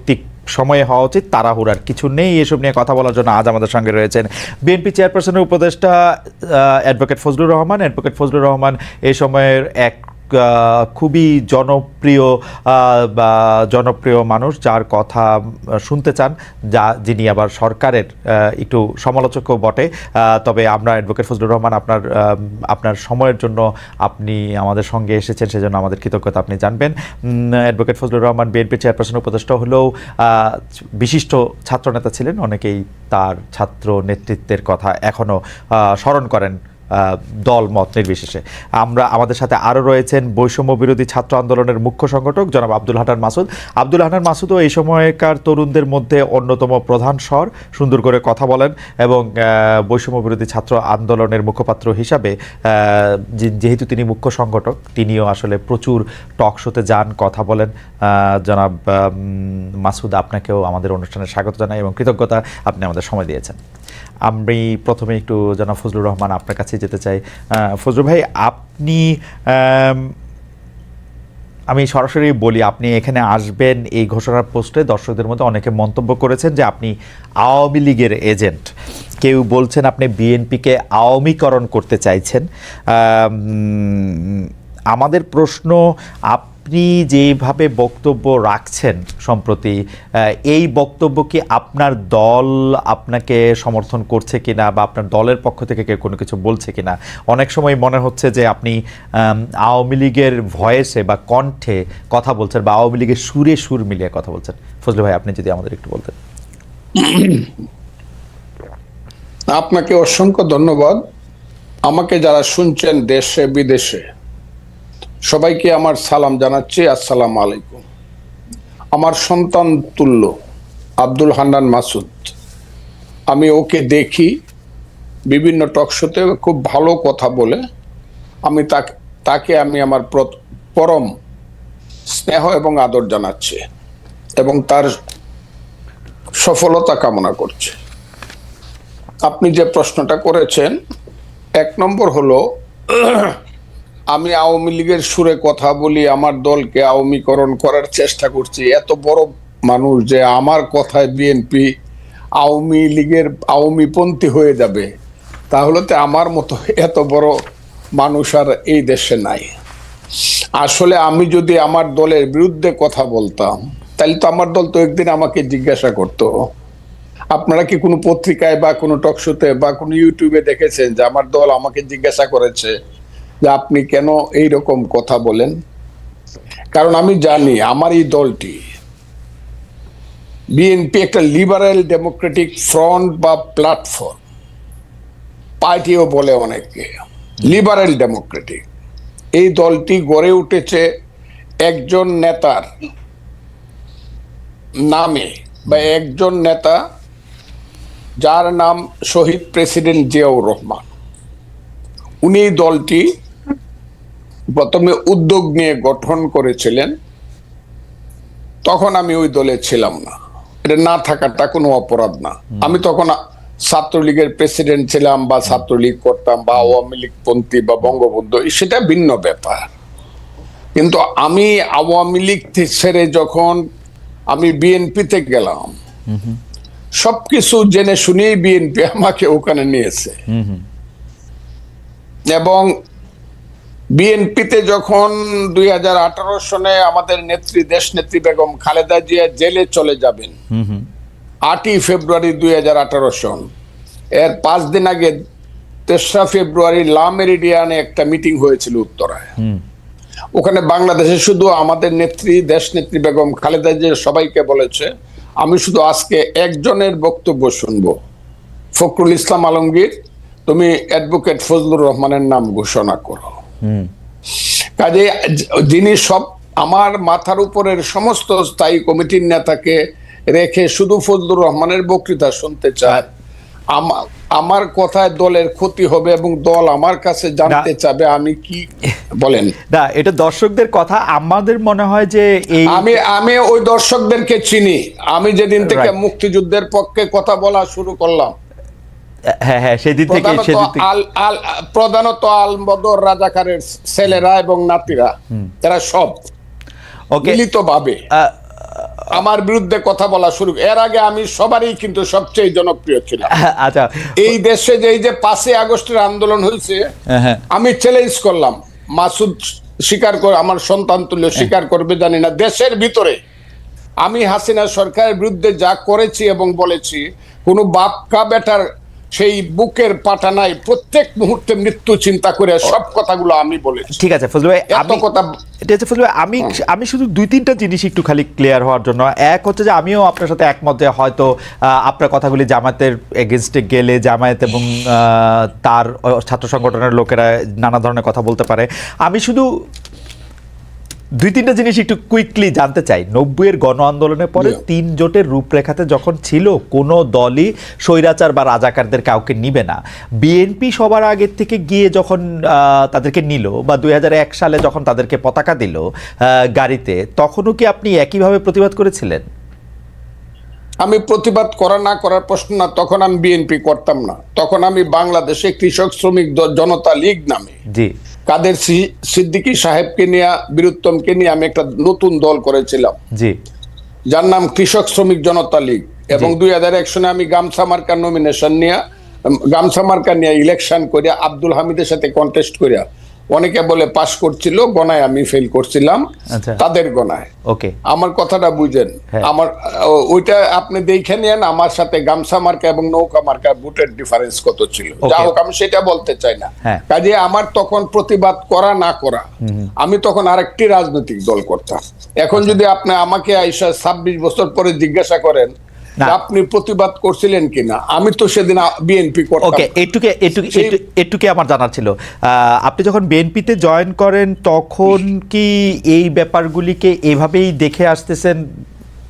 ঠিক সময়ে হওয়া উচিত, তাড়াহুড়ার কিছু নেই। এসব নিয়ে কথা বলার জন্য আজ আমাদের সঙ্গে রয়েছেন বিএনপি চেয়ারপারসনের উপদেষ্টা অ্যাডভোকেট ফজলুর রহমান। অ্যাডভোকেট ফজলুর রহমান এই সময়ের এক খুবই জনপ্রিয় মানুষ, যার কথা শুনতে চান, যিনি আবার সরকারের একটু সমালোচকও বটে। তবে আমরা অ্যাডভোকেট ফজলুর রহমান, আপনার সময়ের জন্য আপনি আমাদের সঙ্গে এসেছেন, সেজন্য আমাদের কৃতজ্ঞতা আপনি জানবেন। Advocate Fazlur Rahman BNP chairperson উপদেষ্টা হলেও বিশিষ্ট ছাত্রনেতা ছিলেন। অনেকেই তার ছাত্র নেতৃত্বের কথা এখনও স্মরণ করেন দল মত নির্বিশেষে। আমাদের সাথে আরও রয়েছেন বৈষম্য বিরোধী ছাত্র আন্দোলনের মুখ্য সংগঠক জনাব আব্দুল হান্নান মাসুদ। আব্দুল হান্নান মাসুদও এই সময়কার তরুণদের মধ্যে অন্যতম প্রধান স্বর, সুন্দর করে কথা বলেন এবং বৈষম্য বিরোধী ছাত্র আন্দোলনের মুখপাত্র হিসাবে যেহেতু তিনি মুখ্য সংগঠক, তিনিও আসলে প্রচুর টক শোতে যান, কথা বলেন। জনাব মাসুদ, আপনাকেও আমাদের অনুষ্ঠানে স্বাগত জানাই এবং কৃতজ্ঞতা, আপনি আমাদের সময় দিয়েছেন। আমি প্রথমে একটু জনাব ফজলুর রহমান আপনার কাছে যেতে চাই। ফজলুর ভাই, আমি সরাসরি বলি, আপনি এখানে আসবেন এই ঘোষণার পোস্টে দর্শকদের মধ্যে অনেকে মন্তব্য করেছেন যে আপনি আওয়ামী লীগের এজেন্ট। কেউ বলছেন আপনি বিএনপিকে আওয়ামীকরণ করতে চাইছেন। আমাদের প্রশ্ন, আপনি যেভাবে বক্তব্য রাখছেন সম্প্রতি, এই বক্তব্য কি আপনার দল আপনাকে সমর্থন করছে কিনা বা আপনার দলের পক্ষ থেকে কেউ কোনো কিছু বলছে কিনা? অনেক সময় মনে হচ্ছে যে আপনি আওয়ামী লীগের ভয়েসে বা কণ্ঠে কথা বলছেন বা আওয়ামী লীগের সুরে সুর মিলিয়ে কথা বলছেন। ফজলু ভাই, আপনি যদি আমাদের একটু বলতেন। আপনাকে অসংখ্য ধন্যবাদ। আমাকে যারা শুনছেন দেশে বিদেশে, সবাইকে আমার সালাম জানাচ্ছি। আসসালামু আলাইকুম। আমার সন্তান তুল্য আব্দুল হান্নান মাসুদ, আমি ওকে দেখি বিভিন্ন টকশোতে, খুব ভালো কথা বলে। আমি তাকে আমার পরম স্নেহ এবং আদর জানাচ্ছি এবং তার সফলতা কামনা করছি। আপনি যে প্রশ্নটা করেছেন, এক নম্বর হলো, আমি আওয়ামী লীগের সুরে কথা বলি, আমার দলকে আওয়ামীকরণ করার চেষ্টা করছি। এত বড় মানুষ যে আমার কথায় বিএনপি আওয়ামী লীগের আওয়ামীপন্থী হয়ে যাবে, তাহলে তো আমার মতো এত বড় মানুষ আর এই দেশে নাই। আসলে আমি যদি আমার দলের বিরুদ্ধে কথা বলতাম, তাহলে তো আমার দল তো একদিন আমাকে জিজ্ঞাসা করতো। আপনারা কি কোনো পত্রিকায় বা কোনো টকশোতে বা কোনো ইউটিউবে দেখেছেন যে আমার দল আমাকে জিজ্ঞাসা করেছে যে আপনি কেন এই রকম কথা বলেন? কারণ আমি জানি আমার এই দলটি, বিএনপি, একটা লিবারেল ডেমোক্রেটিক ফ্রন্ট বা প্ল্যাটফর্ম, পার্টিও বলে অনেকে, লিবারেল ডেমোক্রেটিক। এই দলটি গড়ে উঠেছে একজন নেতার নামে, বা একজন নেতা যার নাম শহীদ প্রেসিডেন্ট জিয়াউর রহমান। উনি দলটি প্রথমে উদ্যোগ নিয়ে গঠন করেছিলেন। তখন আমি ওই দলে ছিলাম না, এটা না থাকাটা কোনো অপরাধ না। আমি তখন ছাত্রলীগের প্রেসিডেন্ট ছিলাম বা ছাত্রলীগ করতাম বা আওয়ামী লীগ পন্থী বা বঙ্গবন্ধু, সেটা ভিন্ন ব্যাপার। কিন্তু আমি আওয়ামী লীগ ছেড়ে যখন আমি বিএনপিতে গেলাম, সবকিছু জেনে শুনেই বিএনপি আমাকে ওখানে নিয়েছে। এবং বিএনপিতে যখন 2018 সনে আমাদের নেত্রী, দেশ নেত্রী বেগম খালেদা জিয়া জেলে চলে যাবেন 8ই ফেব্রুয়ারি 2018 সন, এর 5 দিন আগে 3রা ফেব্রুয়ারি লা মেরিডিয়ানে একটা মিটিং হয়েছিল উত্তরায়। ওখানে বাংলাদেশে শুধু আমাদের নেত্রী, দেশ নেত্রী বেগম খালেদা জিয়া সবাইকে বলেছে, আমি শুধু আজকে একজনের বক্তব্য শুনবো, ফখরুল ইসলাম আলমগীর, তুমি অ্যাডভোকেট ফজলুর রহমানের নাম ঘোষণা করো। কাজে যিনি সব আমার মাথার উপরের সমস্ত স্থায়ী কমিটির নেতাকে রেখে শুধু ফজলুর রহমানের বক্তৃতা শুনতে চায়, আমার কথায় দলের ক্ষতি হবে এবং দল আমার কাছে জানতে চাবে আমি কি বলেন। না, এটা দর্শকদের কথা। আমাদের মনে হয় যে আমি ওই দর্শকদেরকে চিনি। আমি যেদিন থেকে মুক্তিযুদ্ধের পক্ষে কথা বলা শুরু করলাম, হ্যাঁ, সেদিন থেকে প্রধানত আলবদর রাজাকারের ছেলেরা এবং নাতিরা, তারা সব মিলিতভাবে। আমার বিরুদ্ধে কথা বলা শুরু, এর আগে আমি সবারই কিন্তু সবচেয়ে জনপ্রিয় ছিলাম। আচ্ছা, এই দেশে যে 5ই আগস্টের আন্দোলন হয়েছে, আমি চ্যালেঞ্জ করলাম, মাসুদ স্বীকার করে, আমার সন্তান তুল্য স্বীকার করবে জানি না, দেশের ভিতরে আমি হাসিনা সরকারের বিরুদ্ধে যা করেছি এবং বলেছি, কোনো বাপকা বেটার সেই বুকের পাটা নাই, প্রত্যেক মুহূর্তে মৃত্যু চিন্তা করে সব কথাগুলো আমি বলেছি। ঠিক আছে ফজলু ভাই, আমি শুধু 2-3টা জিনিস একটু খালি ক্লিয়ার হওয়ার জন্য। এক হচ্ছে যে আমিও আপনার সাথে একমত যে হয়তো আপনার কথাগুলি জামায়াতের এগেনস্টে গেলে জামায়াত এবং তার ছাত্র সংগঠনের লোকেরা নানা ধরনের কথা বলতে পারে। আমি শুধু 2-3টা জিনিস একটু কুইকলি জানতে চাই। 90-এর গণ আন্দোলনের পরে 3 জোটের রূপরেখাতে যখন ছিল কোনো দলই স্বৈরাচার বা রাজাকারদের কাউকে নিবে না, বিএনপি সবার আগের থেকে গিয়ে যখন তাদেরকে নিল বা 2001 সালে যখন তাদেরকে পতাকা দিল গাড়িতে, তখনও কি আপনি একইভাবে প্রতিবাদ করেছিলেন? আমি প্রতিবাদ করা না করার প্রশ্ন না, তখন আমি বিএনপি করতাম না, তখন আমি বাংলাদেশে কৃষক শ্রমিক জনতা লীগ নামে জি কাদের সিদ্দিকী সাহেবকে নিয়ে, বীরুত্তমকে নিয়ে আমি একটা নতুন দল করেছিলাম, জি, যার নাম কৃষক শ্রমিক জনতা লীগ। এবং 2001 সনে আমি গামছা মার্কার নমিনেশন নিয়ে, গামছা মার্কা নিয়ে ইলেকশন করিয়া আব্দুল হামিদের সাথে কন্টেস্ট করিয়া, অনেকে বলে পাস করছিল, গণায় আমি ফেল করছিলাম, তাদের গণায়। ওকে, আমার কথাটা বুঝেন, আমার ওইটা আপনি দেখে নেন, আমার সাথে গামছা মার্কা এবং নৌকা মার্কা ভোটের ডিফারেন্স কত ছিল। যা হোক, আমি সেটা বলতে চাই না। কাজে আমার তখন প্রতিবাদ করা না করা, আমি তখন আরেকটি রাজনৈতিক দল করতাম। এখন যদি আপনি আমাকে আইসা 26 বছর পরে জিজ্ঞাসা করেন আপনি প্রতিবাদ করছিলেন কিনা, আমি তো সেদিন বিএনপি করতাম। ওকে, একটুকে আমার জানার ছিল, আপনি যখন বিএনপিতে জয়েন করেন তখন কি এই ব্যাপারগুলিকে এভাবেই দেখে আসতেছেন?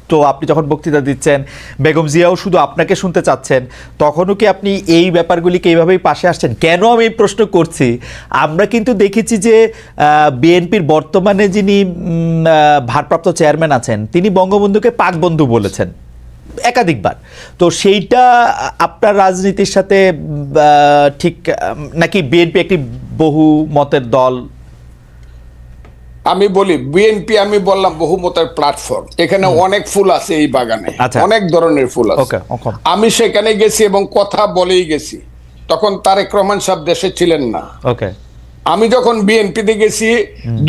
তো আপনি যখন বক্তৃতা দিচ্ছেন, বেগম জিয়াও শুধু আপনাকে শুনতে চাচ্ছেন, তখনও কি আপনি এই ব্যাপারগুলিকে এইভাবেই পাশে আসছেন? কেন আমি এই প্রশ্ন করছি, আমরা কিন্তু দেখেছি যে বিএনপির বর্তমানে যিনি ভারপ্রাপ্ত চেয়ারম্যান আছেন, তিনি বঙ্গবন্ধুকে পাক বন্ধু বলেছেন একাধিকবার। তো সেইটা আপনার রাজনীতির সাথে ঠিক নাকি? বিএনপি একটি বহু মতের দল। আমি বলি বিএনপি, আমি বললাম বহুমতের প্ল্যাটফর্ম, এখানে অনেক ফুল আছে এই বাগানে, অনেক ধরনের ফুল আছে। আমি সেখানে গেছি এবং কথা বলেই গেছি, তখন তারেক রহমান সাহেব দেশে ছিলেন না। আমি যখন বিএনপিতে গেছি,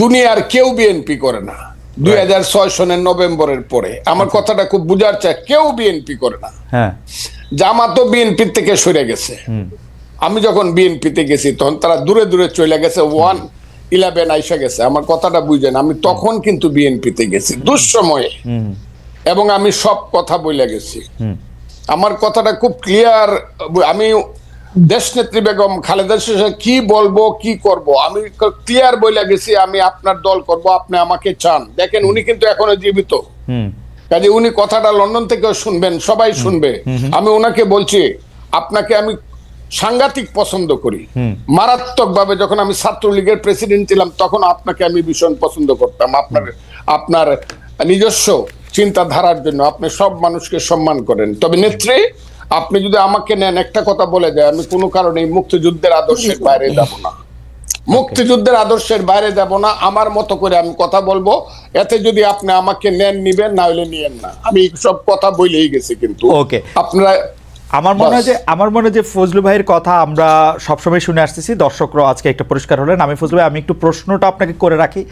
দুনিয়ার কেউ বিএনপি করে না 2006 সনের নভেম্বরের পরে। আমার কথাটা খুব বুঝার চাই, কেউ বিএনপি করে না। জামাতও বিএনপির থেকে সরে গেছে। আমি যখন বিএনপিতে গেছি তখন তারা দূরে দূরে চলে গেছে, 1-11 আইসা গেছে। আমার কথাটা বুঝেন, আমি তখন কিন্তু বিএনপিতে গেছি দুঃসময়ে, এবং আমি সব কথা বলে গেছি। আমার কথাটা খুব ক্লিয়ার। আমি দেশনেত্রী বেগম খালেদা জিয়া কি বলবো কি করব, আমি ক্লিয়ার বলে গেছি, আমি আপনার দল করব, আপনি আমাকে চান। দেখেন, উনি কিন্তু এখনো জীবিত, কাজে উনি কথাটা লন্ডন থেকেও শুনবেন, সবাই শুনবে। আমি ওনাকে বলছি, আপনাকে আমি সাংঘাতিক পছন্দ করি, মারাত্মক ভাবে। যখন আমি ছাত্রলীগের প্রেসিডেন্ট ছিলাম তখন আপনাকে আমি ভীষণ পছন্দ করতাম, আপনার নিজস্ব চিন্তাধারার জন্য। আপনি সব মানুষকে সম্মান করেন। তবে নেত্রী, আপনি যদি আমাকে নেন, একটা কথা বলে যায়, আমি কোনো কারণে মুক্তিযুদ্ধের আদর্শের বাইরে যাব না, মুক্তিযুদ্ধের আদর্শের বাইরে যাব না। আমার মতো করে আমি কথা বলবো, এতে যদি আপনি আমাকে নেন নিবেন, না হলে নিয়েন না। আমি সব কথা বলেই গেছি। কিন্তু আপনারা, আমার মনে হয় যে ফজলু ভাইয়ের কথা আমরা সবসময় শুনে আসতেছি, দর্শকরাও আজকে একটা পরিষ্কার হলেন। আমি ফজলু ভাই, আমি একটু প্রশ্নটা আপনাকে করে রাখি।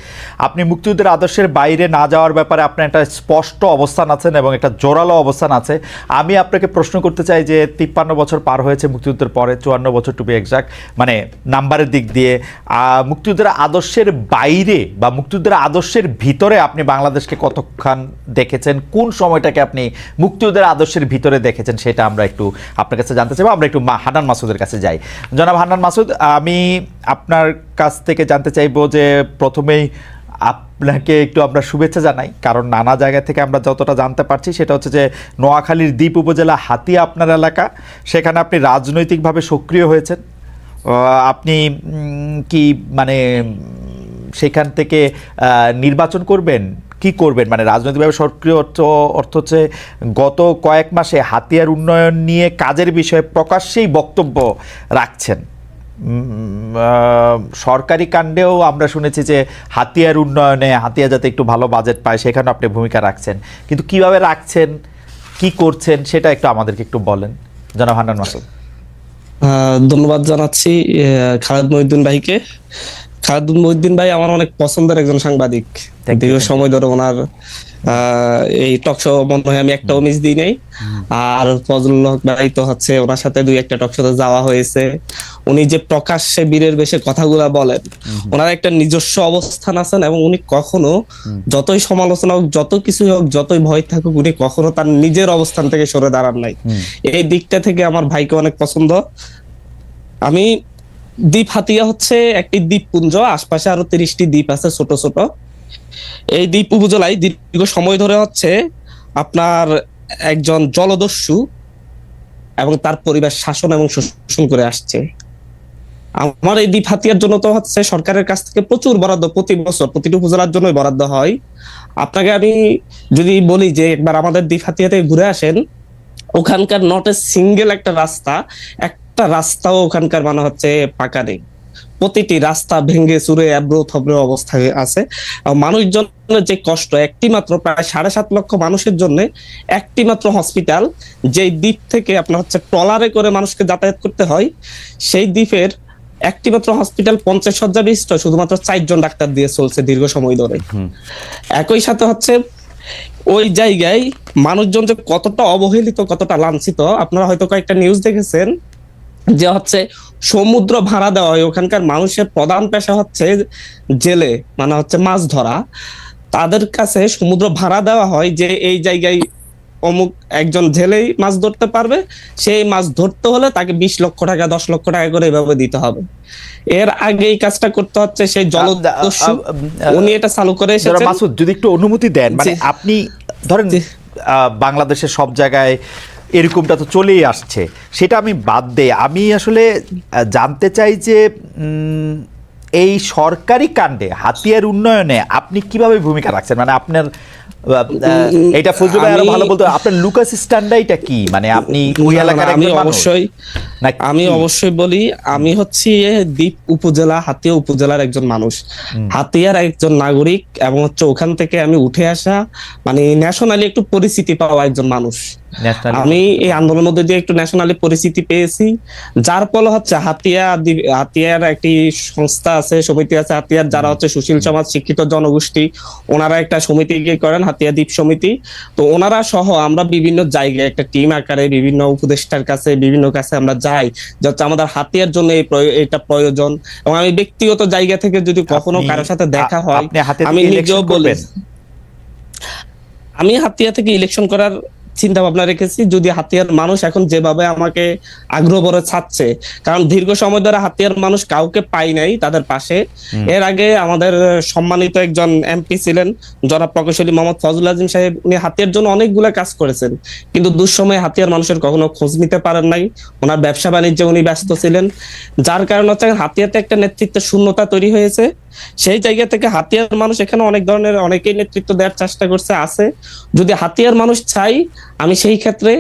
আপনি মুক্তিযুদ্ধের আদর্শের বাইরে না যাওয়ার ব্যাপারে আপনার একটা স্পষ্ট অবস্থান আছেন এবং একটা জোরালো অবস্থান আছে। আমি আপনাকে প্রশ্ন করতে চাই যে 53 বছর পার হয়েছে মুক্তিযুদ্ধের পরে, 54 বছর টু বি এক্সাক্ট, মানে নাম্বারের দিক দিয়ে। মুক্তিযুদ্ধের আদর্শের বাইরে বা মুক্তিযুদ্ধের আদর্শের ভিতরে আপনি বাংলাদেশকে কতক্ষণ দেখেছেন, কোন সময়টাকে আপনি মুক্তিযুদ্ধের আদর্শের ভিতরে দেখেছেন, সেটা আমরা একটু আপনার কাছে জানতে চাইবো। আমরা একটু হান্নান মাসুদের কাছে যাই। জনাব হান্নান মাসুদ, আমি আপনার কাছ থেকে জানতে চাইবো যে প্রথমেই আপনাকে একটু আমরা শুভেচ্ছা জানাই, কারণ নানা জায়গা থেকে আমরা যতটা জানতে পারছি সেটা হচ্ছে যে নোয়াখালীর দ্বীপ উপজেলা হাতিয়া আপনার এলাকা, সেখানে আপনি রাজনৈতিকভাবে সক্রিয় হয়েছেন। আপনি কি মানে সেখান থেকে নির্বাচন করবেন, কি করবেন, মানে রাজনৈতিকভাবে সক্রিয় অর্থ হচ্ছে গত কয়েক মাসে হাতিয়ার উন্নয়ন নিয়ে কাজের বিষয়ে প্রকাশ্যেই বক্তব্য রাখছেন। সরকারি কাণ্ডেও আমরা শুনেছি যে হাতিয়ার উন্নয়নে, হাতিয়া যাতে একটু ভালো বাজেট পায় সেখানে আপনি ভূমিকা রাখছেন, কিন্তু কিভাবে রাখছেন, কি করছেন সেটা একটু আমাদেরকে একটু বলেন জনাব হান্নান মাসুদ। ধন্যবাদ জানাচ্ছি খালেদ মহিউদ্দিন ভাইকে। খালেদ মহিউদ্দিন ভাই আমার অনেক পছন্দের একজন সাংবাদিক। Thank you, দীর্ঘ thank you. সময় ধরে ওনার এই টক শো মনে হয় আমি একটাও মিস দিই নাই। আর ফজলুল হক ভাই তো হচ্ছে ওনার সাথে দুই একটা টক শোতে যাওয়া হয়েছে। উনি যে প্রকাশ্যে বীরের বেশে কথাগুলা বলেন, ওনার একটা নিজস্ব অবস্থান আছেন এবং উনি কখনো যতই সমালোচনা হোক, যত কিছু হোক, যতই ভয় থাকুক, উনি কখনো তার নিজের অবস্থান থেকে সরে দাঁড়ান নাই। এই দিকটা থেকে আমার ভাইকে অনেক পছন্দ। আমি দ্বীপ হাতিয়া হচ্ছে একটি দ্বীপপুঞ্জ, আশপাশে আরো 30টি দ্বীপ আছে ছোট ছোট। এই দ্বীপ উপজেলায় দীর্ঘ সময় ধরে হচ্ছে আপনার একজন জলদস্যু এবং তার পরিবার শাসন এবং শোষণ করে আসছে। আমার এই দ্বীপ হাতিয়ার জন্য তো হচ্ছে সরকারের কাছ থেকে প্রচুর বরাদ্দ প্রতি বছর প্রতিটি উপজেলার জন্যই বরাদ্দ হয়। আপনাকে আমি যদি বলি যে একবার আমাদের দ্বীপ হাতিয়া থেকে ঘুরে আসেন, ওখানকার নট এ সিঙ্গেল একটা রাস্তাও ওখানকার মানে হচ্ছে পাকা নেই। প্রতিটি রাস্তা ভেঙে চুরে এবড়ো থবড়ো অবস্থায় আছে। মানুষজনের যে কষ্ট, একটি মাত্র প্রায় 7.5 লক্ষ মানুষের জন্য একটি মাত্র হসপিটাল, যেই দ্বীপ থেকে আপনার হচ্ছে ট্রলারে করে মানুষকে যাতায়াত করতে হয়, সেই দ্বীপের একটি মাত্র হসপিটাল 50 শয্যা বিশিষ্ট শুধুমাত্র 4 জন ডাক্তার দিয়ে চলছে দীর্ঘ সময় ধরে। একই সাথে হচ্ছে ওই জায়গায় মানুষজন যে কতটা অবহেলিত, কতটা লাঞ্ছিত, আপনারা হয়তো কয়েকটা নিউজ দেখেছেন যে হচ্ছে সমুদ্র ভাড়া দেওয়া হয়। ওখানকার মানুষের প্রধান পেশা হচ্ছে জেলে, মানে হচ্ছে মাছ ধরা। তাদের কাছে সমুদ্র ভাড়া দেওয়া হয় যে এই জায়গায় অমুক একজন জেলেই মাছ ধরতে পারবে, সেই মাছ ধরতে হলে তাকে 20 লক্ষ টাকা 10 লক্ষ টাকা করে এভাবে দিতে হবে। এর আগে এই কাজটা করতে হচ্ছে সেই জলদস্যু, উনি এটা চালু করে এসেছেন। মাসুদ, যদি একটু অনুমতি দেন, মানে আপনি ধরেন বাংলাদেশের সব জায়গায় এরকমটা তো চলেই আসছে, সেটা আমি বাদ দেই। আমি আসলে জানতে চাই যে এই সরকারি কাণ্ডে, হাতিয়ার উন্নয়নে আপনি কিভাবে ভূমিকা রাখছেন, মানে আপনার এটা ফজলু ভাই আরো ভালো বলতে, আপনার লুকাস স্ট্যান্ডার্ডটা কি, মানে আপনি ওই এলাকার একজন মানুষ? আমি অবশ্যই বলি, আমি হচ্ছি দ্বীপ উপজেলা, হাতিয়া উপজেলার একজন মানুষ, হাতিয়ার একজন নাগরিক, এবং হচ্ছে ওখান থেকে আমি উঠে আসা, মানে ন্যাশনালি একটু পরিচিতি পাওয়া একজন মানুষ। আমি এই আন্দোলনের মধ্যে দিয়ে একটু ন্যাশনালি পরিচিতি পেয়েছি, যার ফলে হচ্ছে হাতিয়ার একটি সংস্থা আছে, সমিতি আছে হাতিয়ার, যারা হচ্ছে সুশীল সমাজ, শিক্ষিত জনগোষ্ঠী, ওনারা একটা সমিতি করেন, হাতিয়া দ্বীপ সমিতি। তো ওনারা সহ আমরা বিভিন্ন জায়গায় একটা টিম আকারে বিভিন্ন উপদেষ্টার কাছে, বিভিন্ন কাছে আমরা যাই, যে হচ্ছে আমাদের হাতিয়ার জন্য এটা প্রয়োজন। এবং আমি ব্যক্তিগত জায়গা থেকে যদি কখনো কারোর সাথে দেখা হয়, আমি নিজেও বলি, আমি হাতিয়া থেকে ইলেকশন করার চিন্তা ভাবনা রেখেছি, যদি হাতিয়ার মানুষ এখন যেভাবে আমাকে আগ্রহ ভরে ছাড়ছে, কারণ দীর্ঘ সময় ধরে হাতিয়ার মানুষ কাউকে পাই নাই তাদের পাশে। এর আগে আমাদের সম্মানিত একজন এমপি ছিলেন জনাব প্রকৌশলী মোহাম্মদ ফজল আজিম সাহেব, উনি হাতিয়ার জন্য অনেকগুলা কাজ করেছেন, কিন্তু দুঃসময়ে হাতিয়ার মানুষের কখনো খোঁজ নিতে পারেন নাই। ওনার ব্যবসা বাণিজ্যে উনি ব্যস্ত ছিলেন, যার কারণে হচ্ছে হাতিয়াতে একটা নেতৃত্বের শূন্যতা তৈরি হয়েছে। সেই জায়গা থেকে হাতিয়ার মানুষ এখানে অনেক ধরনের অনেকেই নেতৃত্ব দেওয়ার চেষ্টা করছে, আছে। যদি হাতিয়ার মানুষ চাই, আমি সেই ক্ষেত্রে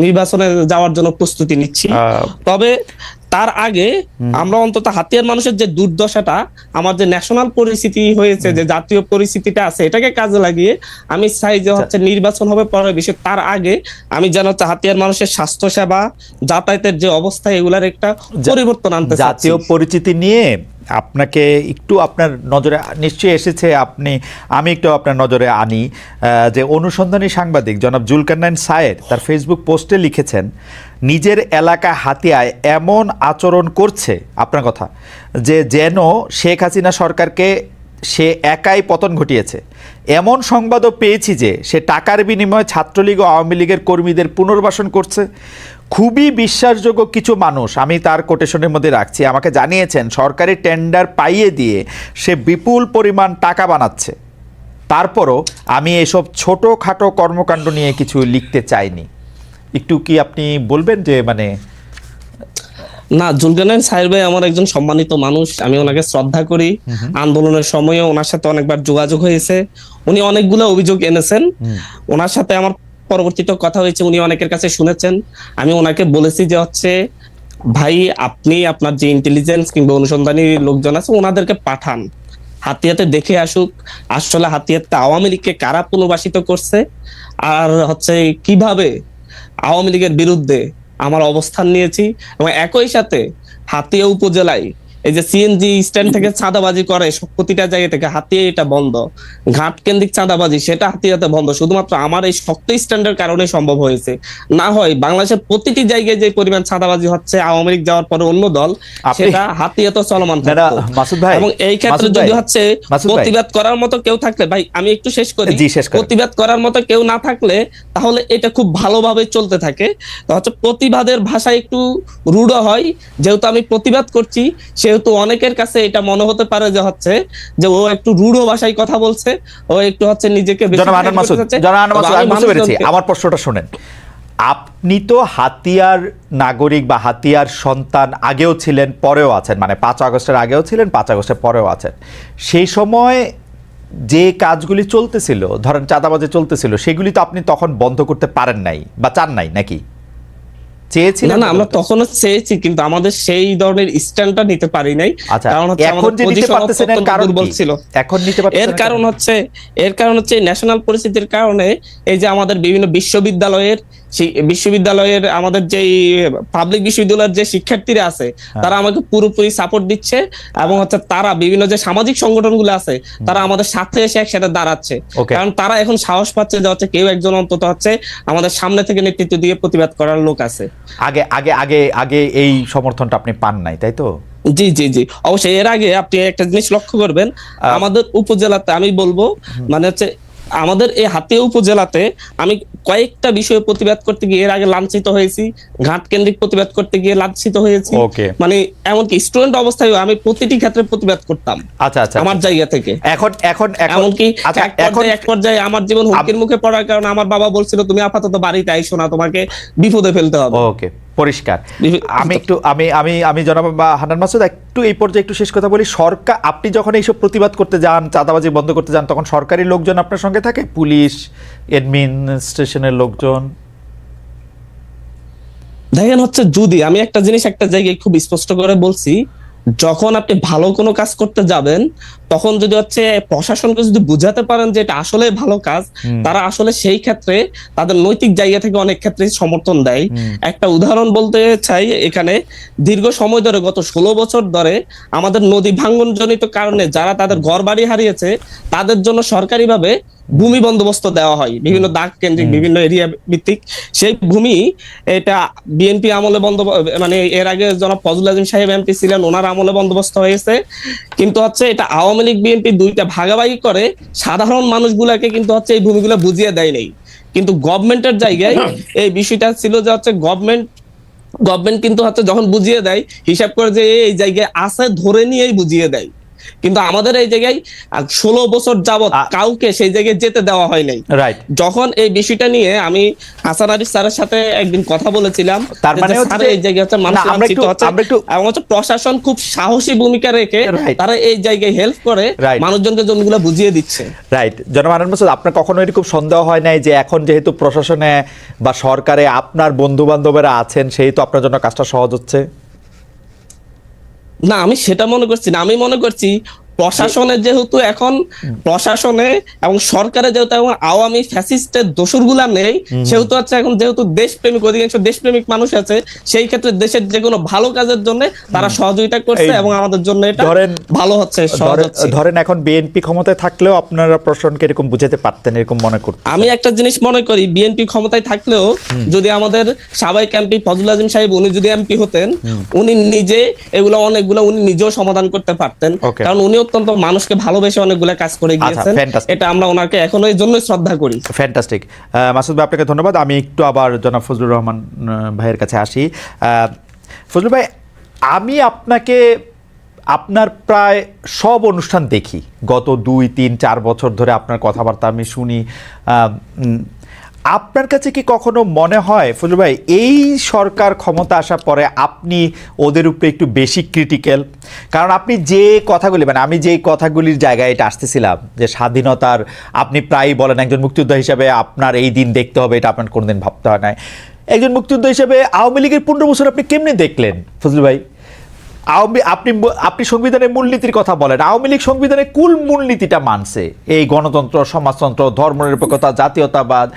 নির্বাচনে যাওয়ার জন্য প্রস্তুতি নিচ্ছি। তবে তার আগে আমরা অন্তত হাতিয়ার মানুষের যে দুর্দশাটা, আমার যে ন্যাশনাল পরিস্থিতি হয়েছে, যে জাতীয় পরিস্থিতিটা আছে, এটাকে কাজে লাগিয়ে আমি চাই যে হচ্ছে নির্বাচন হবে পরের বিষয়, তার আগে আমি যেন হচ্ছে হাতিয়ার মানুষের স্বাস্থ্য সেবা, যাতায়াতের যে অবস্থা, এগুলার একটা পরিবর্তন আনতে চাচ্ছি। জাতীয় পরিচিতি নিয়ে আপনাকে একটু আপনার নজরে নিশ্চয়ই এসেছে, আমি একটু আপনার নজরে আনি যে অনুসন্ধানী সাংবাদিক জনাব জুলকারনাইন সায়ের তার ফেসবুক পোস্টে লিখেছেন, নিজের এলাকা হাতিয়ায় এমন আচরণ করছে, আপনার কথা, যে যেন শেখ হাসিনা সরকারকে সে একাই পতন ঘটিয়েছে। এমন সংবাদও পেয়েছি যে সে টাকার বিনিময়ে ছাত্রলীগ ও আওয়ামী লীগের কর্মীদের পুনর্বাসন করছে। খুবই বিশ্বাসযোগ্য কিছু মানুষ, আমি তার কোটেশনের মধ্যে রাখছি, আমাকে জানিয়েছেন সরকারি টেন্ডার পাইয়ে দিয়ে সে বিপুল পরিমাণ টাকা বানাচ্ছে। তারপরও আমি এসব ছোটোখাটো কর্মকাণ্ড নিয়ে কিছু লিখতে চাইনি। একটু কি আপনি বলবেন যে মানে? না, জুলকারনাইন সাহেব ভাই আমার একজন সম্মানিত মানুষ, আমি ওনাকে শ্রদ্ধা করি। আন্দোলনের সময়ে ওনার সাথে অনেকবার যোগাযোগ হয়েছে, উনি অনেকগুলো অভিযোগ এনেছেন, ওনার সাথে আমার পরবর্তীতে কথা হয়েছে, উনি অনেকের কাছে শুনেছেন। আমি ওনাকে বলেছি যে হচ্ছে ভাই আপনি আপনার যে ইন্টেলিজেন্স কিংবা অনুসন্ধানী লোকজন আছে ওনাদেরকে পাঠান, হাতিয়াতে দেখে আসুক আসলে হাতিয়াতে আওয়ামী লীগকে কারা পুনর্বাসিত করছে, আর হচ্ছে কিভাবে আওয়ামী লীগের বিরুদ্ধে আমার অবস্থান নিয়েছি। এবং একই সাথে হাতিয়া উপজেলায় এই যে সিএনজি স্ট্যান্ড থেকে চাঁদাবাজি করে প্রতিটা জায়গা থেকে, হাতিয়া এটা বন্ধ। ঘাট কেন্দ্রিক চাঁদাবাজি সেটা হাতিয়াতে বন্ধ, শুধুমাত্র আমার এই শক্ত স্ট্যান্ডের কারণে সম্ভব হয়েছে। না হয় বাংলাদেশের প্রতিটি জায়গায় যে পরিমাণ চাঁদাবাজি হচ্ছে আওয়ামী লীগ যাওয়ার পরে অন্য দল, সেটা হাতিয়াতে চলমান থাকতো। মাসুদ ভাই, এবং এই ক্ষেত্রে যদি হচ্ছে মাসুদ ভাই, প্রতিবাদ করার মতো কেউ থাকলে, ভাই আমি একটু শেষ করি, জি শেষ করেন। প্রতিবাদ করার মতো কেউ না থাকলে তাহলে এটা খুব ভালোভাবে চলতে থাকে। তো হচ্ছে প্রতিবাদের ভাষা একটু রূঢ় হয়, যেহেতু আমি প্রতিবাদ করছি সেহেতু অনেকের কাছে এটা মনে হতে পারে যে হচ্ছে যে ও একটু রূঢ় ভাষায় কথা বলছে, ও একটু হচ্ছে নিজেকে বেশি জনাব আনন্দ মাসুদ, জনাব আনন্দ মাসুদ, আমি বুঝতে পেরেছি। আমার প্রশ্নটা শুনেন। আপনি তো হাতিয়ার নাগরিক বা হাতিয়ার সন্তান আগেও ছিলেন, পরেও আছেন, মানে 5 আগস্টের আগেও ছিলেন, 5 আগস্টের পরেও আছেন। সেই সময় যে কাজগুলি চলতেছিল, ধরেন চাঁদাবাজি চলতেছিল, সেগুলি তো আপনি তখন বন্ধ করতে পারেন নাই বা চান নাই, নাকি চেয়েছিলেন? না, আমরা তখনও চেয়েছি কিন্তু আমাদের সেই ধরনের স্ট্যান্ডটা নিতে পারি নাই। আচ্ছা, কারণ হচ্ছে এখন আমাদের যে নিতে পজিশন পারতেছেন এর কারণ দুর্বল কি? ছিল। এখন নিতে পারতেছেন এর কারণ হচ্ছে ন্যাশনাল পরিস্থিতির কারণে এই যে আমাদের বিভিন্ন বিশ্ববিদ্যালয়ের আমাদের যে পাবলিক বিশ্ববিদ্যালয়ের যে শিক্ষার্থীরা আছে তারা আমাকে পুরোপুরি সাপোর্ট দিচ্ছে, এবং হচ্ছে তারা বিভিন্ন যে সামাজিক সংগঠনগুলো আছে তারা আমাদের সাথে এসে একসাথে দাঁড়াচ্ছে। কারণ তারা এখন সাহস পাচ্ছে যে হচ্ছে কেউ একজন অন্তত হচ্ছে আমাদের সামনে থেকে নেতৃত্ব দিয়ে প্রতিবাদ করার লোক আছে। আগে আগে আগে আগে এই সমর্থনটা আপনি পান নাই, তাই তো? জি জি জি, অবশ্যই। এর আগে আপনি একটা জিনিস লক্ষ্য করবেন, আমাদের উপজেলাতে আমি বলবো মানে হচ্ছে আমাদের এই হাতিয়া উপজেলাতে আমি কয়েকটা বিষয়ে প্রতিবাদ করতে গিয়ে এর আগে লাঞ্ছিত হয়েছি, ঘাট কেন্দ্রিক প্রতিবাদ করতে গিয়ে লাঞ্ছিত হয়েছি। মানে এমনকি স্টুডেন্ট অবস্থায় আমি প্রতিটি ক্ষেত্রে প্রতিবাদ করতাম। আচ্ছা আচ্ছা, আমার জায়গা থেকে এখন এখন এমনকি এখন এক পর্যায়ে আমার জীবন হুমকির মুখে পড়ার কারণে আমার বাবা বলছিল তুমি আপাতত বাড়িতে আইসো না, তোমাকে বিপদে ফেলতে হবে। ওকে, পরিষ্কার। আমি একটু আমি আমি আমি জনাব হান্নান মাসুদ একটু এই পর্যায়ে একটু শেষ কথা বলি। সরকার, আপনি যখন এইসব প্রতিবাদ করতে যান, চাঁদাবাজি বন্ধ করতে যান, তখন সরকারি লোকজন আপনার সঙ্গে থাকে, পুলিশ, অ্যাডমিনিস্ট্রেশনের লোকজন? দেখেন হচ্ছে যদি আমি একটা জিনিস একটা জায়গায় খুব স্পষ্ট করে বলছি, যখন আপনি ভালো কোনো কাজ করতে যাবেন তখন যদি হচ্ছে প্রশাসনকে যদি বুঝাতে পারেন যে এটা আসলে ভালো কাজ, তারা আসলে সেই ক্ষেত্রে তাদের নৈতিক জায়গা থেকে অনেক ক্ষেত্রে সমর্থন দেয়। একটা উদাহরণ বলতে চাই এখানে, দীর্ঘ সময় ধরে গত 16 বছর ধরে আমাদের নদী ভাঙ্গন জনিত কারণে যারা তাদের ঘর বাড়ি হারিয়েছে তাদের জন্য সরকারিভাবে ভূমি বন্দোবস্ত দেওয়া হয় বিভিন্ন দাগ কেন্দ্রিক বিভিন্ন এরিয়া ভিত্তিক। সেই ভূমি এটা বিএনপি আমলে মানে এর আগে জনাব ফজলুল আজিম সাহেব এমপি ছিলেন, ওনার আমলে বন্দোবস্ত হয়েছে। কিন্তু হচ্ছে এটা আওয়ামী লীগ বিএনপি দুইটা ভাগাভাগি করে সাধারণ মানুষগুলাকে কিন্তু হচ্ছে এই ভূমিগুলো বুঝিয়ে দেয় নাই। কিন্তু গভর্নমেন্টের জায়গায় এই বিষয়টা ছিল যে হচ্ছে গভর্নমেন্ট কিন্তু হচ্ছে যখন বুঝিয়ে দেয় হিসাব করে যে এই জায়গায় আছে ধরে নিয়েই বুঝিয়ে দেয়। কিন্তু আমাদের এই জায়গায় 16 বছর যাবত কাউকে সেই জায়গায় যেতে দেওয়া হয় নাই। যখন এই বিষয়টা নিয়ে আমি হাসান আরিফ স্যারের সাথে একদিন কথা বলেছিলাম, তার মানে এই জায়গায় হচ্ছে মানুষ লাঞ্ছিত হচ্ছে এবং হচ্ছে প্রশাসন খুব সাহসী ভূমিকা রেখে তারা এই জায়গায় হেল্প করে মানুষজনকে জমিগুলো বুঝিয়ে দিচ্ছে। রাইট। জনাব আনন্দ মাসুদ, আপনার কখনো এরকম সন্দেহ হয় নাই যে এখন যেহেতু প্রশাসনে বা সরকারে আপনার বন্ধু বান্ধবেরা আছেন সেহেতু আপনার জন্য কাজটা সহজ হচ্ছে? না, আমি সেটা মনে করছি না। আমি মনে করছি প্রশাসনের যেহেতু এখন প্রশাসনে এবং সরকারে যেহেতু এখন আওয়ামী ফ্যাসিস্টের দোসরগুলা নেই, সেহেতু হচ্ছে এখন যেহেতু দেশপ্রেমিক অধিকাংশ দেশপ্রেমিক মানুষ আছে, সেই ক্ষেত্রে দেশের যে কোনো ভালো কাজের জন্য তারা সহযোগিতা করছে এবং আমাদের জন্য এটা ভালো হচ্ছে, সহজ হচ্ছে। ধরেন এখন বিএনপি ক্ষমতায় থাকলেও আপনারা প্রশাসনকে এরকম বুঝাতে পারতেন, এরকম মনে করতেন? আমি একটা জিনিস মনে করি, বিএনপি ক্ষমতায় থাকলেও যদি আমাদের সাবেক এমপি ফজলুল আজিম সাহেব উনি যদি এমপি হতেন, উনি নিজে এগুলো অনেকগুলো উনি নিজেও সমাধান করতে পারতেন। কারণ উনি অত্যন্ত মানুষকে ভালোবেসে অনেকগুলো কাজ করে গিয়েছেন। এটা আমরা ওনাকে এখনো এই জন্যই শ্রদ্ধা করি। ফ্যান্টাস্টিক। মাসুদ ভাই, আপনাকে ধন্যবাদ। আমি একটু আবার জনাব ফজলুর রহমান ভাইয়ের কাছে আসি। ফজলুর ভাই, আমি আপনাকে আপনার প্রায় সব অনুষ্ঠান দেখি, গত 2, 3, 4 বছর ধরে আপনার কথাবার্তা আমি শুনি। আপনার কাছে কি কখনো মনে হয় ফজলুর ভাই এই সরকার ক্ষমতা আসার পরে আপনি ওদের উপরে একটু বেশি ক্রিটিক্যাল? কারণ আপনি যে কথাগুলি, মানে আমি যেই কথাগুলির জায়গায় এটা আসতেছিলাম যে স্বাধীনতার, আপনি প্রায়ই বলেন একজন মুক্তিযোদ্ধা হিসাবে আপনার এই দিন দেখতে হবে, এটা আপনার কোনোদিন ভাবতে হয় নাই। একজন মুক্তিযোদ্ধা হিসেবে আওয়ামী লীগের 15 বছর আপনি কেমনে দেখলেন ফজলুল ভাই? আপনি সংবিধানের মূলনীতির কথা বলেন, আওয়ামী লীগ সংবিধানের কুল মূলনীতিটা মানছে, এই গণতন্ত্র, সমাজতন্ত্র, ধর্মনিরপেক্ষতা, জাতীয়তাবাদ।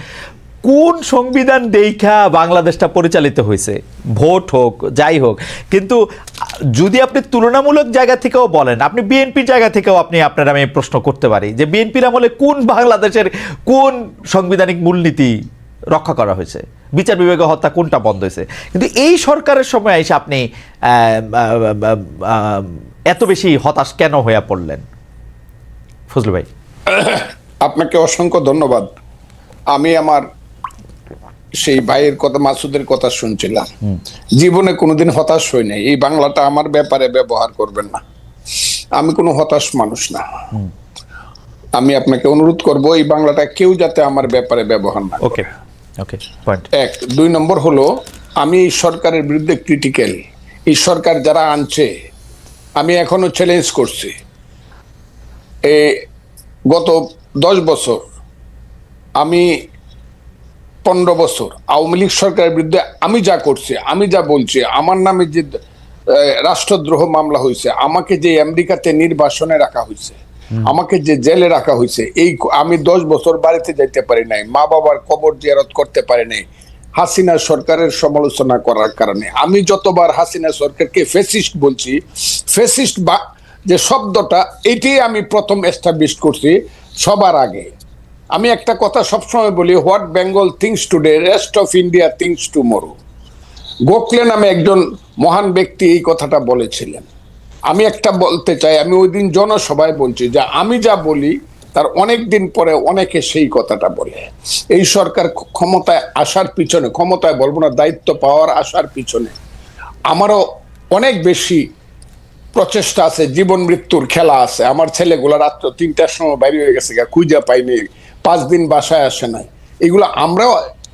কোন সংবিধান দেখা বাংলাদেশটা পরিচালিত হয়েছে? ভোট হোক, যাই হোক। কিন্তু যদি আপনি তুলনামূলক জায়গা থেকেও বলেন, আপনি বিএনপির জায়গা থেকেও আপনার আমি প্রশ্ন করতে পারি যে বিএনপির আমলে কোন বাংলাদেশের কোন সাংবিধানিক মূলনীতি রক্ষা করা হয়েছে? বিচার বিভাগে হত্যা কোনটা বন্ধ হয়েছে? কিন্তু এই সরকারের সময় এসে আপনি এত বেশি হতাশ কেন হয়ে পড়লেন ফজলু ভাই? আপনাকে অসংখ্য ধন্যবাদ। আমি আমার সেই ভাইয়ের কথা, মাসুদের কথা শুনছিলাম। জীবনে কোনোদিন হতাশ হই নাই। এই বাংলাটা আমার ব্যাপারে ব্যবহার করবেন না। আমি কোনো হতাশ মানুষ না। আমি আপনাকে অনুরোধ করব এই বাংলাটা কেউ যাতে আমার ব্যাপারে ব্যবহার না করে। ওকে, পয়েন্ট 1। 2 নম্বর হলো, আমি এই সরকারের বিরুদ্ধে ক্রিটিক্যাল। এই সরকার যারা আনছে, আমি এখনো চ্যালেঞ্জ করছি। গত 10 বছর, আমি 15 বছর আওয়ামী লীগ সরকারের বিরুদ্ধে আমি যা করছি, আমি যা বলছি, আমার নামে যে রাষ্ট্রদ্রোহ মামলা হয়েছে, আমাকে যে আমেরিকাতে নির্বাসনে রাখা হয়েছে, আমাকে যে জেলে রাখা হয়েছে, এই আমি 10 বছর বাড়িতে যাইতে পারি নাই, মা বাবার কবর জিয়ারত করতে পারি নাই হাসিনা সরকারের সমালোচনা করার কারণে। আমি যতবার হাসিনা সরকারকে ফ্যাসিস্ট বলছি, ফ্যাসিস্ট বা যে শব্দটা, এটাই আমি প্রথম এস্টাবলিশ করছি সবার আগে। আমি একটা কথা সবসময় বলি, what Bengal things today, rest of India things tomorrow. Gokhale নামে একজন মহান ব্যক্তি এই কথাটা বলেছিলেন। আমি একটা বলতে চাই, আমি ওই দিন জনসভায় বলছি যে আমি যা বলি তার অনেক দিন পরে অনেকে সেই কথাটা বলে। এই সরকার ক্ষমতায় আসার পিছনে, ক্ষমতায় বলবো না, দায়িত্ব পাওয়ার আসার পিছনে আমারও অনেক বেশি প্রচেষ্টা আছে, জীবন মৃত্যুর খেলা আছে। আমার ছেলেগুলা রাত্র 3টার সময় বাইরে হয়ে গেছে, খুঁজে পাইনি, 5 দিন বাসায় আসে নাই। এগুলো আমরাও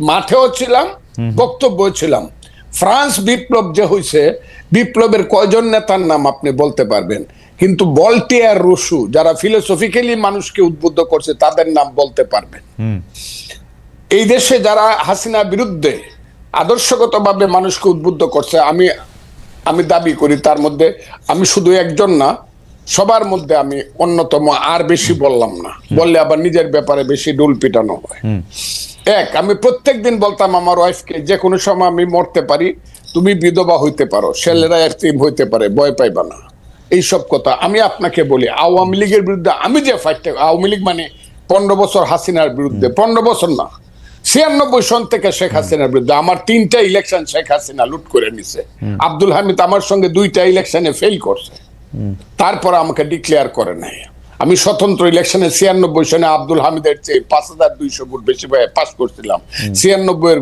মাঠেও ছিলাম, বক্তব্য ছিলাম। ফ্রান্স বিপ্লব যে হয়েছে, বিপ্লবের কয়জন নেতার নাম আপনি বলতে পারবেন? কিন্তু ভলটেয়ার, রুসু, যারা ফিলোসফিক্যালি মানুষকে উদ্বুদ্ধ করছে, তাদের নাম বলতে পারবেন। এই দেশে যারা হাসিনা বিরুদ্ধে আদর্শগতভাবে মানুষকে উদ্বুদ্ধ করছে, আমি দাবি করি তার মধ্যে আমি শুধু একজন না, সবার মধ্যে আমি অন্যতম। আর বেশি বললাম না, বললে আবার নিজের ব্যাপারে বেশি ডুল পিটানো হয়। আমি প্রত্যেকদিন বলতাম আমার ওয়াইফকে, যে কোনো সময় আমি মরতে পারি, তুমি বিধবা হইতে পারো, ছেলেরা এতিম হইতে পারে, ভয় পাইবা না। এইসব কথা আমি আপনাকে বলি। আওয়ামী লীগের বিরুদ্ধে আমি যে ফাইটটা, আওয়ামী লীগ মানে 15 বছর হাসিনার বিরুদ্ধে, 15 বছর না, 96 সন থেকে শেখ হাসিনার বিরুদ্ধে। আমার 3টা ইলেকশন শেখ হাসিনা লুট করে নিছে। আব্দুল হামিদ আমার সঙ্গে 2টা ইলেকশনে ফেল করছে, তারপর আমাকে ডিক্লেয়ার করে নাই। আমি স্বতন্ত্র ইলেকশনে 96 সনে আব্দুল হামিদের চেয়ে 5200 ভোট বেশি পাস করছিলাম। 96 এর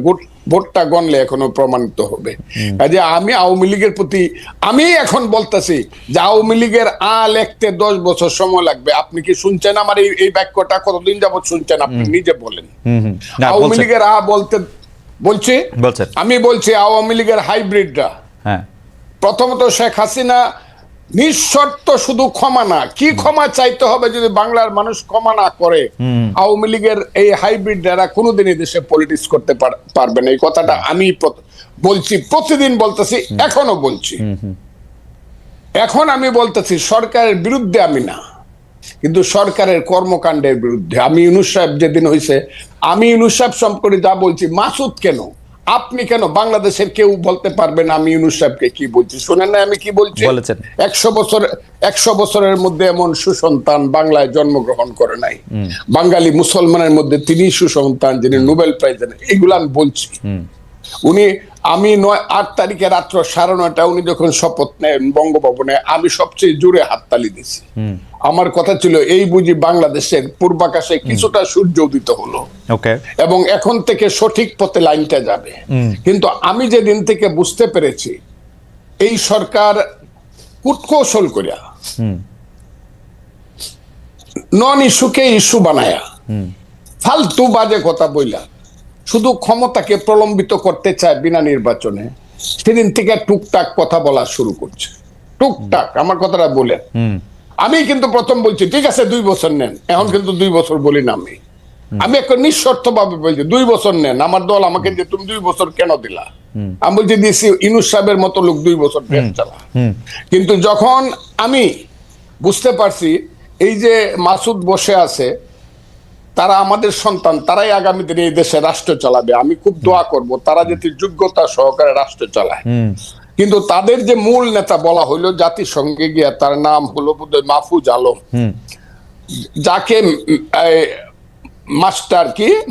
ভোটটা গণলে এখনো প্রমাণিত হবে। কাজে আমি আওয়ামী লীগের প্রতি, আমি এখন বলতেছি যে আওয়ামী লীগের লিখতে 10 বছর সময় লাগবে। আপনি কি শুনছেন আমার এই বাক্যটা? কতদিন যাবত শুনছেন? আপনি নিজে বলেন। আওয়ামী লীগের বলতে বলছি, আমি বলছি আওয়ামী লীগের হাইব্রিডরা। প্রথমত শেখ হাসিনা নিঃশর্ত শুধু ক্ষমা না, কি ক্ষমা চাইতে হবে যদি বাংলার মানুষ ক্ষমা না করে? আওয়ামী লীগের এই হাইব্রিড যারা কোনোদিনই দেশে পলিটিক্স করতে পারবে না। এই কথাটা আমি বলছি, প্রতিদিন বলতেছি, এখনো বলছি। এখন আমি বলতেছি সরকারের বিরুদ্ধে আমি না, কিন্তু সরকারের কর্মকাণ্ডের বিরুদ্ধে। আমি ইউনূস সাহেব যেদিন হয়েছে, আমি ইউনূস সাহেব সম্পর্কে যা বলছি, মাসুদ কেন, আপনি কেন, বাংলাদেশের কেউ বলতে পারবেন আমি ইউনূস সাহেবকে কি বলছি? শোনেন না আমি কি বলছি? 100 বছরের মধ্যে এমন সুসন্তান বাংলায় জন্মগ্রহণ করে নাই। বাঙালি মুসলমানের মধ্যে তিনি সুসন্তান, যিনি নোবেল প্রাইজ দেন। এগুলো আমি বলছি। আমি 8 তারিখে রাত্র 9:30 উনি যখন শপথ নেন বঙ্গভবনে, আমি সবচেয়ে জোরে হাততালি দিছি। আমার কথা ছিল, এই বুঝি বাংলাদেশের পূর্বাকাশে কিছুটা সূর্য উদিত হলো, এবং এখন থেকে সঠিক পথে লাইনটা যাবে। কিন্তু আমি যেদিন থেকে বুঝতে পেরেছি এই সরকার কূটকৌশল করিয়া নন ইস্যুকে ইস্যু বানায়া, ফালতু বাজে কথা বইলা শুধু ক্ষমতাকে প্রলম্বিত করতে চায় বিনা নির্বাচনে, সেদিন থেকে টুকটাক কথা বলা শুরু করছে। টুকটাক, আমার কথাটা বলে। আমি কিন্তু প্রথম বলছি ঠিক আছে 2 বছর নেন, এখন কিন্তু 2 বছর বলি না আমি। আমি একটা নিঃশর্ত ভাবে বলছি 2 বছর নেন, আমার দল আমাকে যে তুমি 2 বছর কেন দিলা, আমি বলছি দিছি ইউনূস সাহেবের মতো লোক 2 বছর দেশ চালা। কিন্তু যখন আমি বুঝতে পারছি এই যে মাসুদ বসে আছে, তারা আমাদের সন্তান, তারাই আগামী দিনে এই দেশে রাষ্ট্র চালাবে, আমি খুব দোয়া করব তারা যাতে যোগ্যতা সহকারে রাষ্ট্র চালায়। কিন্তু তাদের যে মূল নেতা বলা হইলো জাতিসংঘে গিয়া, তার নাম হলো বোধহয় মাহফুজ আলম, যাকে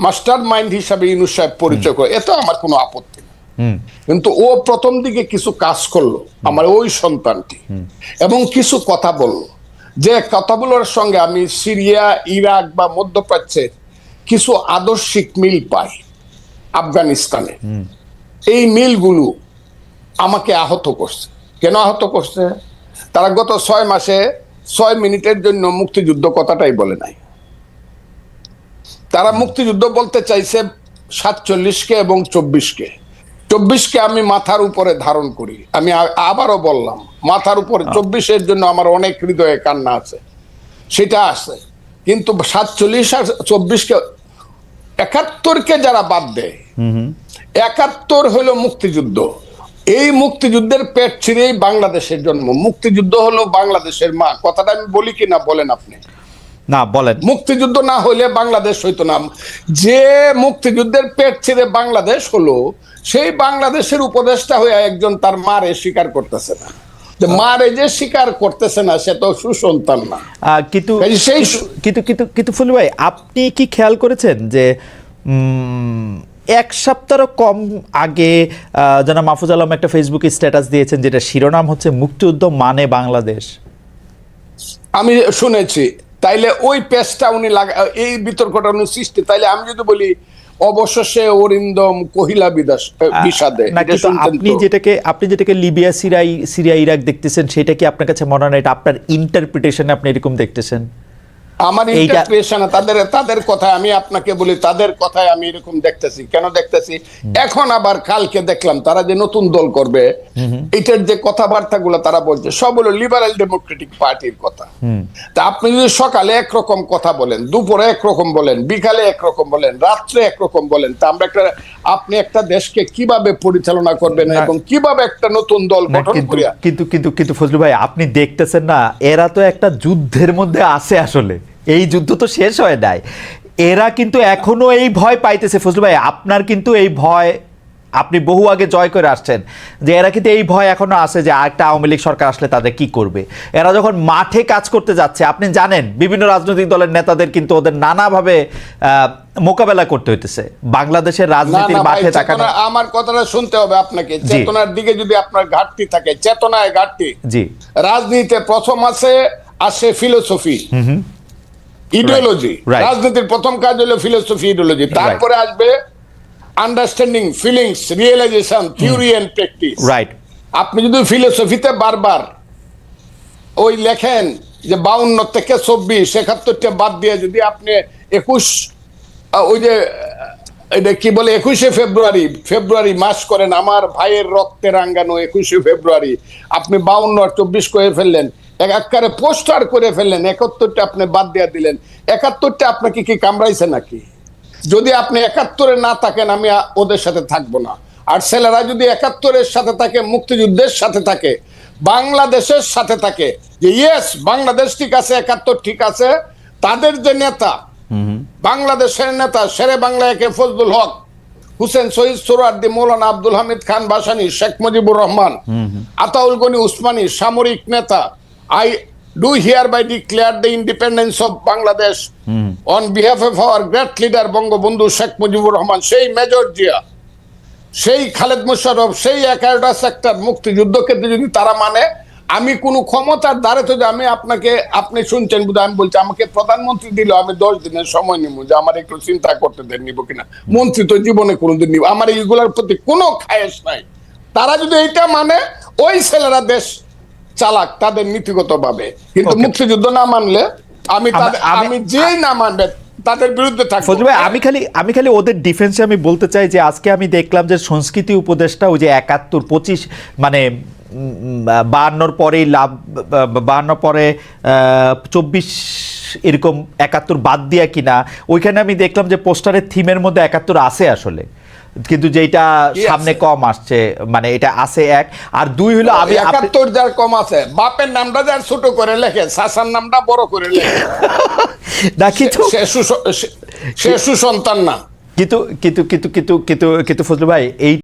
মাস্টার মাইন্ড হিসাবে ইউনূস সাহেব পরিচয় করে, এতে আমার কোনো আপত্তি নেই। কিন্তু ও প্রথম দিকে কিছু কাজ করলো আমার ওই সন্তানটি, এবং কিছু কথা বললো, যে কথাগুলোর সঙ্গে আমি সিরিয়া, ইরাক বা মধ্যপ্রাচ্যের কিছু আদর্শিক মিল পাই, আফগানিস্তানে। এই মিলগুলো আমাকে আহত করছে। কেন আহত করছে? তারা গত 6 মাসে 6 মিনিটের জন্য মুক্তিযুদ্ধ কথাটাই বলে নাই। তারা মুক্তিযুদ্ধ বলতে চাইছে 47-কে এবং 24-কে। 24-কে আমি মাথার উপরে ধারণ করি, আমি আবারও বললাম মাথার উপরে। 24-এর জন্য আমার অনেক হৃদয়ে কান্না আছে, সেটা আছে। কিন্তু 47 আর 24-কে, 71-কে যারা বাদ দেয়, 71 হলো মুক্তিযুদ্ধ। এই মুক্তিযুদ্ধের পেট ছিঁড়েই বাংলাদেশের জন্ম। মুক্তিযুদ্ধ হলো বাংলাদেশের মা। কথাটা আমি বলি কিনা বলেন আপনি? না, বলেন। মুক্তিযুদ্ধ না হইলে বাংলাদেশ হইতো না। যে মুক্তিযুদ্ধের পেট ছিঁড়ে বাংলাদেশ হলো, সেই বাংলাদেশের উপদেষ্টা হয়ে একজন তার মারে স্বীকার করতেছে না। মারে যে স্বীকার করতেছে না, সে তো সুসন্তান না। কিন্তু ফুলু ভাই, আপনি কি খেয়াল করেছেন যে 1 সপ্তাহ কম আগে জনাব মাহফুজ আলম একটা ফেসবুকে স্ট্যাটাস দিয়েছেন, যেটা শিরোনাম হচ্ছে মুক্তিযুদ্ধ মানে বাংলাদেশ? আমি শুনেছি। তাইলে ওই পেজটা উনি এই বিতর্কটা উনি সৃষ্টি, তাইলে আমি যদি বলি অবশেষে অরিন্দম কহিলা বিষাদে, আপনি যেটাকে লিবিয়া, সিরিয়া, ইরাক দেখতেছেন, সেটা কি আপনার কাছে মনে হয় এটা আপনার ইন্টারপ্রিটেশনে আপনি এরকম দেখতেছেন? আমার ইন্টারপ্রিটেশন, তাদের কথায় আমি আপনাকে বলি, তাদের কথায় আমি এরকম দেখতেছি। কেন দেখতেছি? এখন আবার কালকে দেখলাম তারা যে নতুন দল করবে, এটার যে কথাবার্তাগুলো তারা বলছে, সব হলো লিবারেল ডেমোক্রেটিক পার্টির কথা। তা আপনি যদি সকালে একরকম কথা বলেন, দুপুরে একরকম বলেন, বিকালে একরকম বলেন, রাত্রে একরকম বলেন, তা আপনি একটা দেশকে কিভাবে পরিচালনা করবেন এবং কিভাবে একটা নতুন দল গঠন করিয়া? কিন্তু ফজলু ভাই, আপনি দেখতেছেন না, এরা তো একটা যুদ্ধের মধ্যে আছে। আসলে এই যুদ্ধ তো শেষ হয় নাই, এরা কিন্তু এখনো এই ভয় পাইতেছে। ফজলু ভাই, আপনার কিন্তু এই ভয় আপনি বহু আগে জয় করে আসছেন, যে এরা কিন্তু এই ভয় এখনো আছে যে একটা আওয়ামী লীগ সরকার আসলে তাদের কি করবে। এরা যখন মাঠে কাজ করতে যাচ্ছে, আপনি জানেন বিভিন্ন রাজনৈতিক দলের নেতাদের কিন্তু ওদের নানাভাবে মোকাবেলা করতে হইতেছে। বাংলাদেশের রাজনীতির মাঠে তাকানো, আমার কথাটা শুনতে হবে আপনাকে। চেতনার দিকে যদি আপনার ঘাটতি থাকে, চেতনায় ঘাটতি। জি, রাজনীতিতে প্রথম আসে ফিলোসফি, ইডিওলজি। রাজনীতির প্রথম কাজ হলো ফিলোসফি, ইডিওলজি। তারপরে আসবে understanding, feelings, realisation, theory and practice. Right. আপনি যদি ফিলোসফিতে বারবার ওই লেখেন যে 52 থেকে 24, 71টা বাদ দিয়ে যদি আপনি 21, ওই যে এটা কি বলে 21শে ফেব্রুয়ারি মাস করেন, আমার ভাইয়ের রক্তে রাঙ্গানো 21শে ফেব্রুয়ারি, আপনি 52 আর 24 করে ফেললেন, একবারে পোস্টার করে ফেললেন। 71টা আপনি বাদ দিয়ে দিলেন। 71টা আপনাকে কি কামড়াইছে নাকি? যদি আপনি 71-এ না থাকেন, আমি ওদের সাথে থাকবো না। আর ছেলেরা যদি 71-এর সাথে থাকে, মুক্তিযুদ্ধের সাথে থাকে, বাংলাদেশের সাথে থাকে, যে ইয়েস বাংলাদেশ ঠিক আছে, 71 ঠিক আছে, তাদের যে নেতা, বাংলাদেশের নেতা শেরে বাংলা একে ফজলুল হক, হুসেন শহীদ সোহরাওয়ার্দী, মৌলানা আব্দুল হামিদ খান ভাসানী, শেখ মুজিবুর রহমান, আতাউল গনি উসমানী, সামরিক নেতা, I do hereby declare the independence of Bangladesh on behalf of our great leader Bangabandhu Sheikh Mujibur Rahman, সেই মেজর জিয়া, সেই খালেদ মোশাররফ, সেই 11টা সেক্টর মুক্তিযুদ্ধকে যদি তারা মানে, আমি কোনো ক্ষমতার দ্বারে তো আমি আপনি শুনছেন বুঝে, আমি বলছি আমাকে প্রধানমন্ত্রী দিল, আমি 10 দিনের সময় নিব, যে আমার একটু চিন্তা করতে দেন নিব কিনা। মন্ত্রী তো জীবনে কোনোদিন নিব, আমার এইগুলোর প্রতি কোনো খায়েশ নাই। তারা যদি এইটা মানে, ওই ছেলেরা দেশ চালাক তাদের নীতিগত ভাবে, কিন্তু মুক্তিযুদ্ধ না মানলে আমি যেই না মানবে তাদের বিরুদ্ধে থাকবো। ফজলু ভাই, আমি খালি ওদের ডিফেন্সে আমি বলতে চাই যে আজকে আমি দেখলাম যে সংস্কৃতি উপদেষ্টা ওই যে 71, 25 মানে 52 পরেই 52 পরে 24 এরকম 71 বাদ দিয়া কিনা। ওইখানে আমি দেখলাম যে পোস্টারের থিমের মধ্যে 71 আছে আসলে, কিন্তু যেটা কি সামনে আছে? কম আসছে, মানে এটা আছে 1 আর 2 হলো আমি 71 যার কম আছে, বাপের নামটা যার ছোট করে লেখে, চাচার নামটা বড় করে লেখে, না কিন্তু সে সুসন্তান না। কিন্তু কিন্তু কিন্তু কিন্তু কিন্তু কিন্তু ফজলু ভাই এই